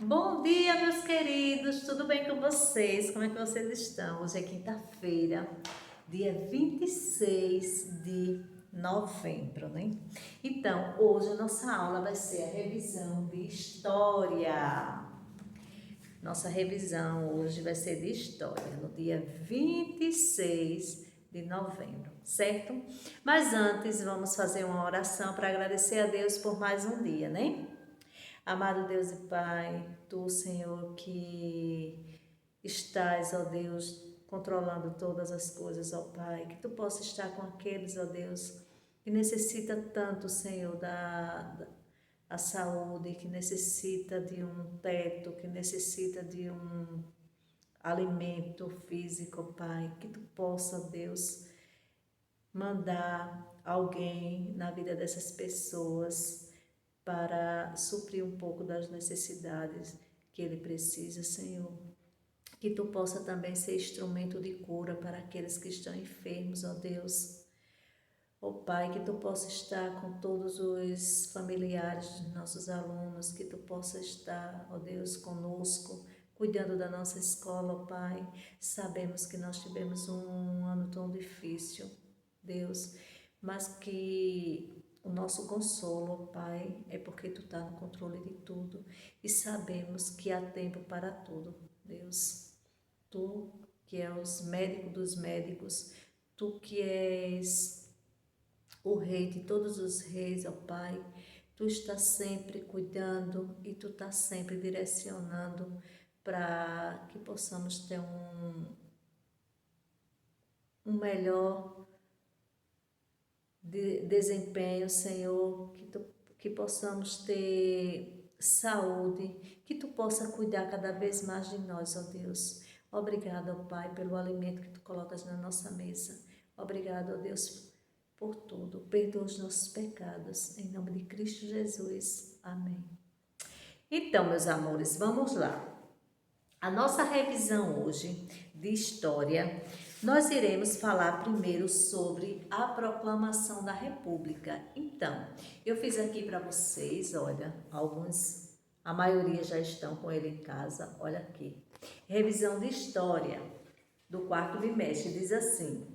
Bom dia, meus queridos, tudo bem com vocês? Como é que vocês estão? Hoje é quinta-feira, dia 26 de novembro, né? Então, hoje a nossa aula vai ser a revisão de história. Nossa revisão hoje vai ser de história, no dia 26 de novembro, certo? Mas antes, vamos fazer uma oração para agradecer a Deus por mais um dia, né? Amado Deus e Pai, Tu, Senhor, que estás, ó Deus, controlando todas as coisas, ó Pai, que Tu possa estar com aqueles, ó Deus, que necessita tanto, Senhor, da a saúde, que necessita de um teto, que necessita de um alimento físico, Pai, que Tu possa, Deus, mandar alguém na vida dessas pessoas para suprir um pouco das necessidades que ele precisa, Senhor. Que Tu possa também ser instrumento de cura para aqueles que estão enfermos, ó Deus. Ó Pai, que Tu possa estar com todos os familiares dos nossos alunos, que Tu possa estar, ó Deus, conosco, cuidando da nossa escola, ó Pai. Sabemos que nós tivemos um ano tão difícil, Deus, mas que o nosso consolo, Pai, é porque Tu está no controle de tudo e sabemos que há tempo para tudo, Deus. Tu que és o médico dos médicos, Tu que és o Rei de todos os reis, ó Pai, Tu estás sempre cuidando e Tu estás sempre direcionando para que possamos ter um melhor desempenho, Senhor, que possamos ter saúde, que Tu possa cuidar cada vez mais de nós, ó Deus. Obrigada, ó Pai, pelo alimento que Tu colocas na nossa mesa. Obrigada, ó Deus, por tudo. Perdoa os nossos pecados, em nome de Cristo Jesus. Amém. Então, meus amores, vamos lá. A nossa revisão hoje de história, nós iremos falar primeiro sobre a proclamação da República. Então, eu fiz aqui para vocês, olha, a maioria já estão com ele em casa, olha aqui. Revisão de história do quarto bimestre diz assim: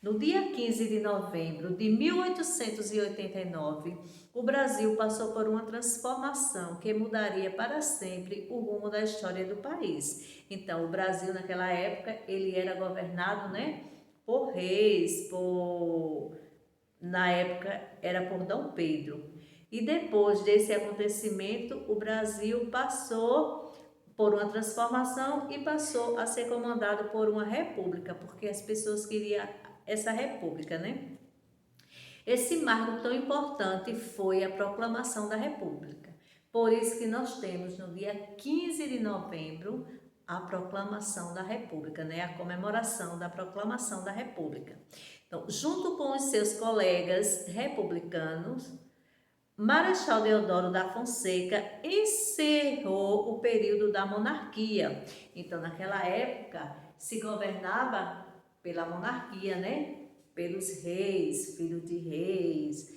no dia 15 de novembro de 1889, o Brasil passou por uma transformação que mudaria para sempre o rumo da história do país. Então, o Brasil naquela época, ele era governado, né, por reis, na época era por Dom Pedro. E depois desse acontecimento, o Brasil passou por uma transformação e passou a ser comandado por uma república, porque as pessoas queriam essa república, né? Esse marco tão importante foi a proclamação da república. Por isso que nós temos no dia 15 de novembro a proclamação da república, né? A comemoração da proclamação da república. Então, junto com os seus colegas republicanos, Marechal Deodoro da Fonseca encerrou o período da monarquia. Então, naquela época, se governava pela monarquia, né? Pelos reis, filhos de reis,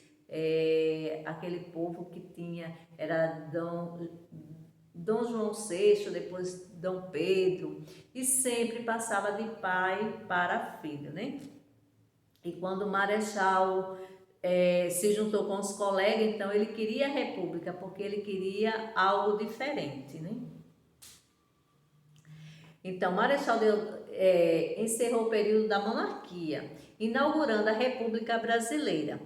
aquele povo que tinha, era Dom João VI, depois Dom Pedro, e sempre passava de pai para filho, né? E quando o Marechal se juntou com os colegas, então ele queria a república, porque ele queria algo diferente, né? Então, Marechal encerrou o período da monarquia, inaugurando a República Brasileira.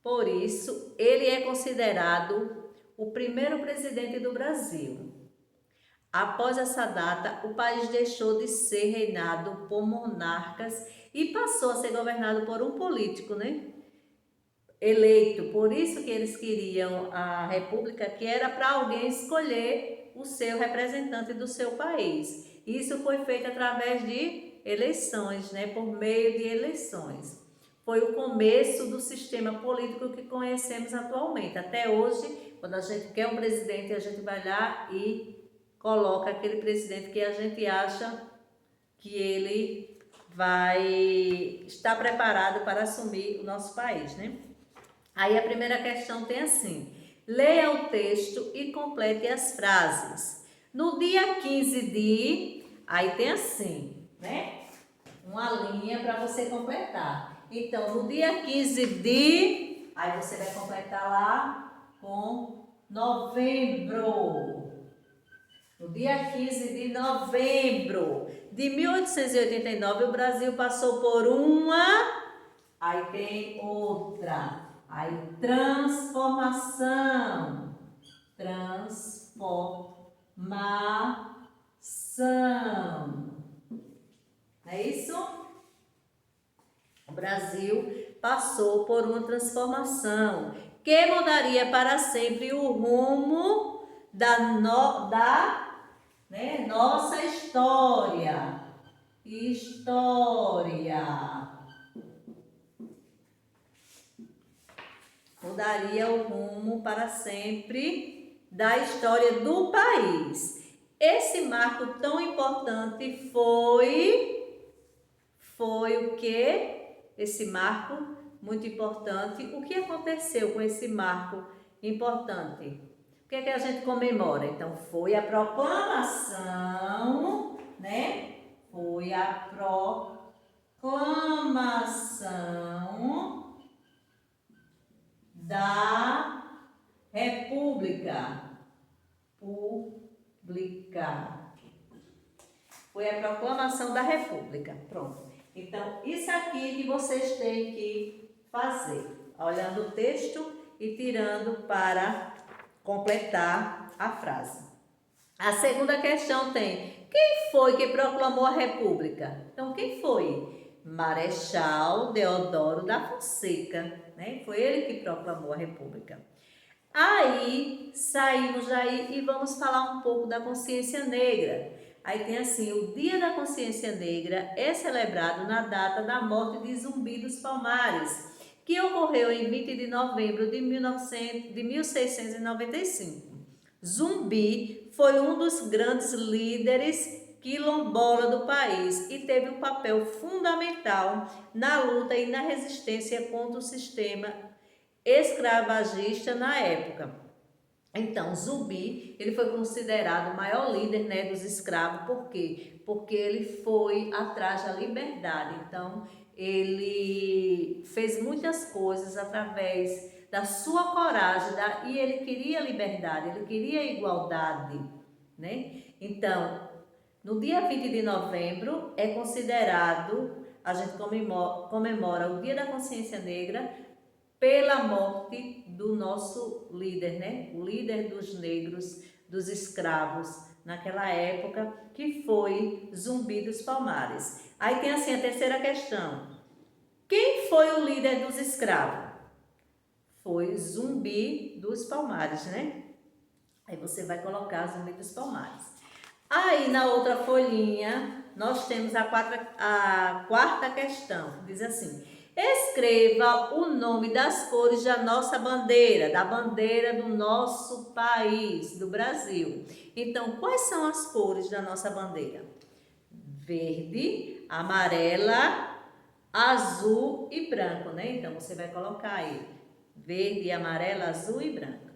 Por isso, ele é considerado o primeiro presidente do Brasil. Após essa data, o país deixou de ser reinado por monarcas e passou a ser governado por um político, né? Eleito. Por isso que eles queriam a república, que era para alguém escolher o seu representante do seu país. Isso foi feito através de eleições, né? Por meio de eleições. Foi o começo do sistema político que conhecemos atualmente. Até hoje, quando a gente quer um presidente, a gente vai lá e coloca aquele presidente que a gente acha que ele vai estar preparado para assumir o nosso país, né? Aí a primeira questão tem assim: Leia o texto e complete as frases. No dia 15 de... Aí tem assim, né? Uma linha para você completar. Então, no dia 15 de... Aí você vai completar lá com novembro. No dia 15 de novembro de 1889, o Brasil passou por uma... Aí tem outra. Aí, transformação. Transformação. É isso? O Brasil passou por uma transformação que mudaria para sempre o rumo da nossa história. Mudaria o rumo para sempre da história do país. Esse marco tão importante foi o que? Esse marco muito importante. O que aconteceu com esse marco importante? O que é que a gente comemora? Então, foi a proclamação, né? Foi a proclamação da República. Foi a proclamação da República. Pronto. Então, isso aqui que vocês têm que fazer. Olhando o texto e tirando para completar a frase. A segunda questão tem: quem foi que proclamou a República? Então, quem foi? Marechal Deodoro da Fonseca, né? Foi ele que proclamou a República. Aí, saímos daí e vamos falar um pouco da consciência negra. Aí tem assim: o Dia da Consciência Negra é celebrado na data da morte de Zumbi dos Palmares, que ocorreu em 20 de novembro de 1695. Zumbi foi um dos grandes líderes quilombola do país e teve um papel fundamental na luta e na resistência contra o sistema escravagista na época. Então, Zumbi, ele foi considerado o maior líder, né, dos escravos. Por quê? Porque ele foi atrás da liberdade. Então, ele fez muitas coisas através da sua coragem, e ele queria liberdade, ele queria igualdade, né? Então, no dia 20 de novembro é considerado, a gente comemora o Dia da Consciência Negra pela morte do nosso líder, né? O líder dos negros, dos escravos, naquela época, que foi Zumbi dos Palmares. Aí tem assim a terceira questão: quem foi o líder dos escravos? Foi Zumbi dos Palmares, né? Aí você vai colocar Zumbi dos Palmares. Aí na outra folhinha nós temos a quarta questão, diz assim: escreva o nome das cores da nossa bandeira, da bandeira do nosso país, do Brasil. Então, quais são as cores da nossa bandeira? Verde, amarela, azul e branco, né? Então, você vai colocar aí verde, amarelo, azul e branco.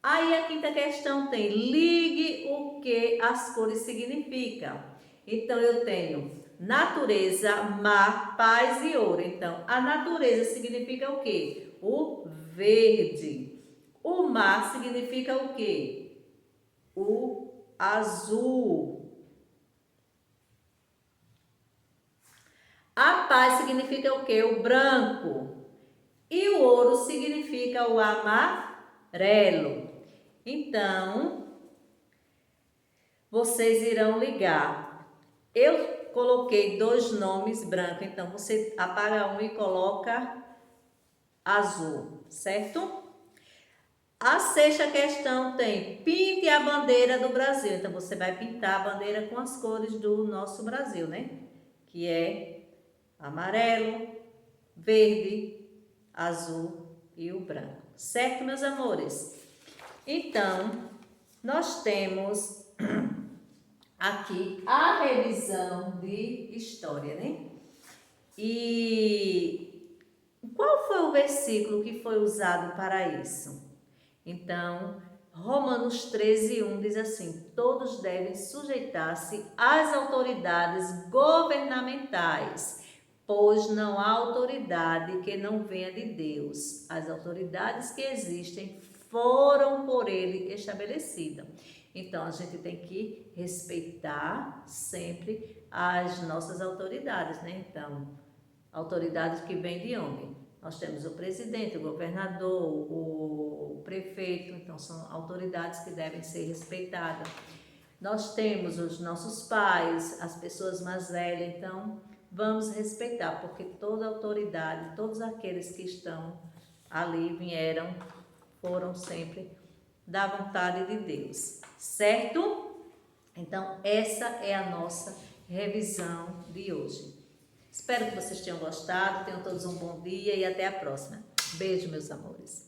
Aí a quinta questão tem: ligue o que as cores significam. Então, eu tenho natureza, mar, paz e ouro. Então, a natureza significa o quê? O verde. O mar significa o quê? O azul. A paz significa o quê? O branco. E o ouro significa o amarelo. Então, vocês irão ligar. Eu coloquei 2 nomes brancos, então você apaga um e coloca azul, certo? A sexta questão tem: pinte a bandeira do Brasil. Então, você vai pintar a bandeira com as cores do nosso Brasil, né? Que é amarelo, verde, azul e o branco. Certo, meus amores? Então, nós temos aqui a revisão de história, né? E qual foi o versículo que foi usado para isso? Então, Romanos 13:1 diz assim: todos devem sujeitar-se às autoridades governamentais, pois não há autoridade que não venha de Deus. As autoridades que existem foram por ele estabelecidas. Então, a gente tem que respeitar sempre as nossas autoridades, né? Então, autoridades que vêm de onde? Nós temos o presidente, o governador, o prefeito, então são autoridades que devem ser respeitadas. Nós temos os nossos pais, as pessoas mais velhas, então vamos respeitar, porque toda autoridade, todos aqueles que estão ali vieram, foram sempre da vontade de Deus, certo? Então, essa é a nossa revisão de hoje. Espero que vocês tenham gostado, tenham todos um bom dia e até a próxima. Beijo, meus amores.